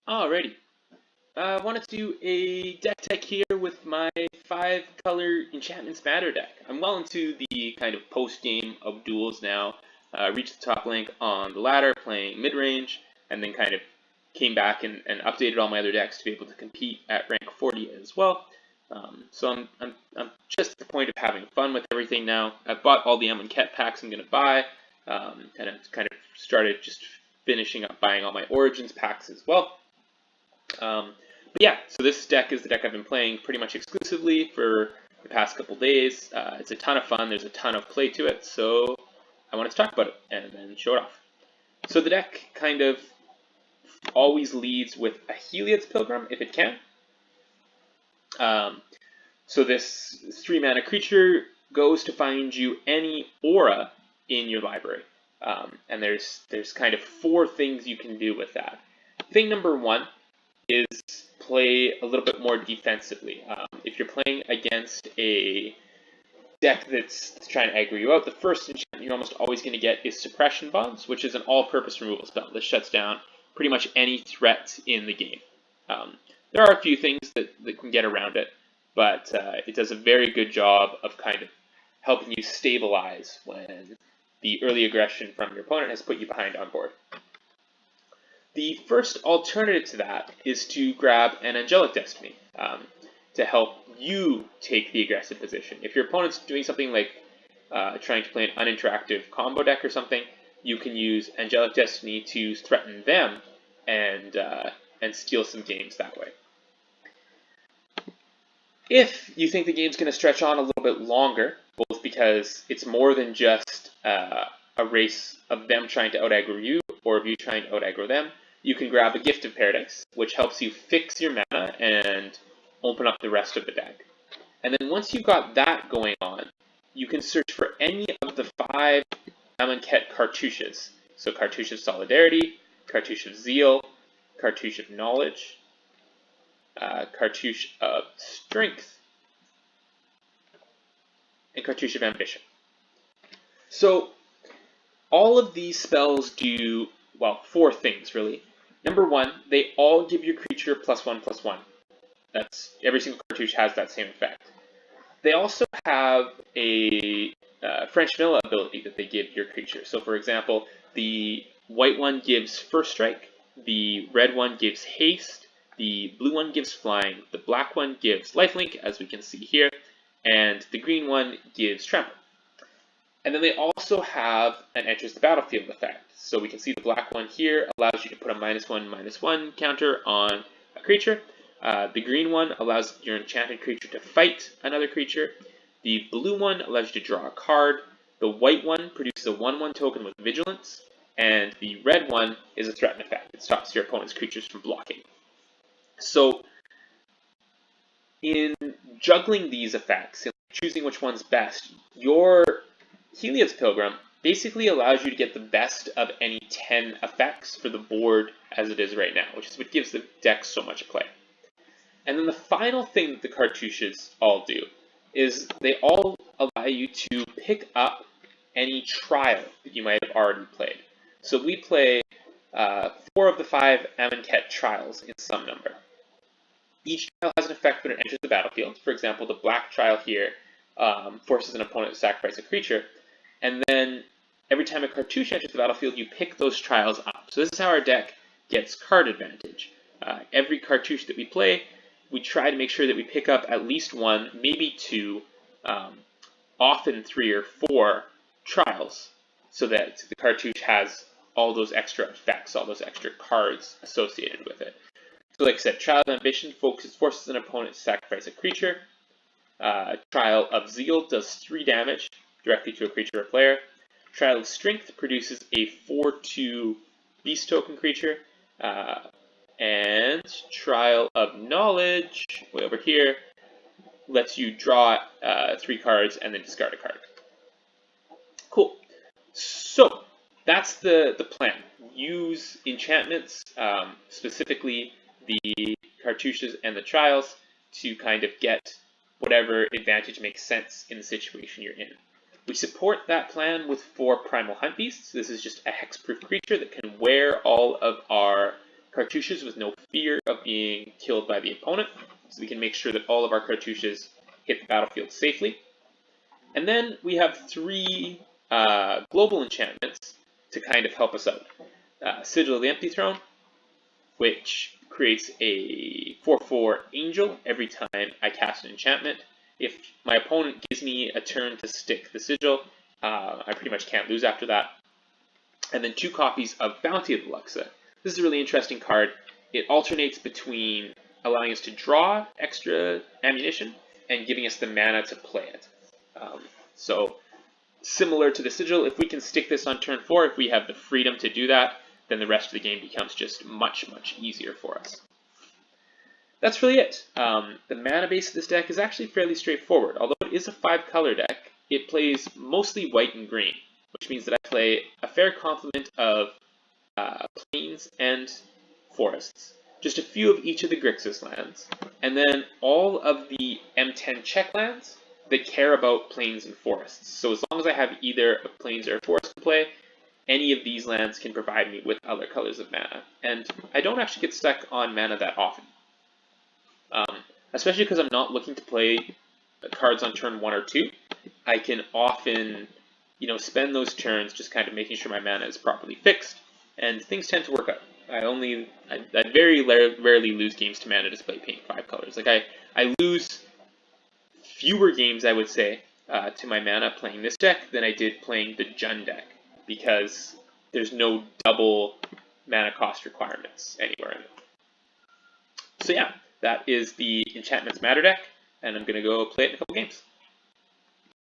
Alrighty, I wanted to do a deck tech here with my 5-color Enchantments Matter deck. I'm well into the kind of post-game of duels now. Reached the top rank on the ladder, playing mid-range, and then kind of came back and updated all my other decks to be able to compete at rank 40 as well. So I'm just at the point of having fun with everything now. I've bought all the Enchantments packs I'm going to buy, and I've kind of started just finishing up buying all my Origins packs as well. But yeah, so this deck is the deck I've been playing pretty much exclusively for the past couple days. It's a ton of fun. There's a ton of play to it, so I wanted to talk about it and then show it off. So the deck kind of always leads with a Heliod's Pilgrim if it can. So this 3-mana creature goes to find you any aura in your library. And there's kind of 4 things you can do with that. Thing number 1 is play a little bit more defensively. If you're playing against a deck that's trying to aggro you out, the first enchantment you're almost always going to get is Suppression Bonds, which is an all-purpose removal spell. This shuts down pretty much any threat in the game. There are a few things that can get around it, but it does a very good job of kind of helping you stabilize when the early aggression from your opponent has put you behind on board. The first alternative to that is to grab an Angelic Destiny to help you take the aggressive position. If your opponent's doing something like trying to play an uninteractive combo deck or something, you can use Angelic Destiny to threaten them and steal some games that way. If you think the game's going to stretch on a little bit longer, both because it's more than just a race of them trying to out-aggro you or of you trying to out-aggro them, you can grab a Gift of Paradise, which helps you fix your mana and open up the rest of the deck. And then once you've got that going on, you can search for any of the 5 Amonkhet cartouches. So Cartouche of Solidarity, Cartouche of Zeal, Cartouche of Knowledge, Cartouche of Strength, and Cartouche of Ambition. So all of these spells do, well, 4 things really. Number 1, they all give your creature +1/+1. That's every single cartouche has that same effect. They also have a French vanilla ability that they give your creature. So for example, the white one gives First Strike, the red one gives Haste, the blue one gives Flying, the black one gives Lifelink, as we can see here, and the green one gives Trample. And then they also have an Enters the Battlefield effect. So we can see the black one here allows you to put a -1/-1 counter on a creature. The green one allows your enchanted creature to fight another creature. The blue one allows you to draw a card. The white one produces a 1/1 token with Vigilance. And the red one is a threaten effect. It stops your opponent's creatures from blocking. So in juggling these effects, and choosing which one's best, your Heliod's Pilgrim basically allows you to get the best of any 10 effects for the board as it is right now, which is what gives the deck so much play. And then the final thing that the cartouches all do is they all allow you to pick up any trial that you might have already played. So we play 4 of the 5 Amonkhet trials in some number. Each trial has an effect when it enters the battlefield. For example, the black trial here forces an opponent to sacrifice a creature. And then every time a cartouche enters the battlefield, you pick those trials up. So this is how our deck gets card advantage. Every cartouche that we play, we try to make sure that we pick up at least 1, maybe 2, often 3 or 4 trials, so that the cartouche has all those extra effects, all those extra cards associated with it. So like I said, Trial of Ambition forces an opponent to sacrifice a creature. Trial of Zeal does 3 damage directly to a creature or player. Trial of Strength produces a 4/2 beast token creature. And Trial of Knowledge, way over here, lets you draw 3 cards and then discard a card. Cool. So that's the plan. Use enchantments, specifically the cartouches and the trials, to kind of get whatever advantage makes sense in the situation you're in. We support that plan with 4 Primal Hunt Beasts. This is just a hexproof creature that can wear all of our cartouches with no fear of being killed by the opponent, so we can make sure that all of our cartouches hit the battlefield safely. And then we have 3 global enchantments to kind of help us out. Sigil of the Empty Throne, which creates a 4/4 angel every time I cast an enchantment. If my opponent gives me a turn to stick the sigil, I pretty much can't lose after that. And then 2 copies of Bounty of the Luxa. This is a really interesting card. It alternates between allowing us to draw extra ammunition and giving us the mana to play it. So similar to the sigil, if we can stick this on turn 4, if we have the freedom to do that, then the rest of the game becomes just much, much easier for us. That's really it. The mana base of this deck is actually fairly straightforward. Although it is a 5-color deck, it plays mostly white and green, which means that I play a fair complement of plains and forests, just a few of each of the Grixis lands, and then all of the M10 check lands that care about plains and forests. So as long as I have either a plains or a forest to play, any of these lands can provide me with other colors of mana. And I don't actually get stuck on mana that often. Especially because I'm not looking to play cards on turn 1 or 2. I can often, spend those turns just kind of making sure my mana is properly fixed, and things tend to work out. I very rarely lose games to mana despite paying 5 colors. Like I lose fewer games, I would say, to my mana playing this deck than I did playing the Jund deck, because there's no double mana cost requirements anywhere in it. So yeah, that is the Enchantments Matter deck, and I'm going to go play it in a couple games.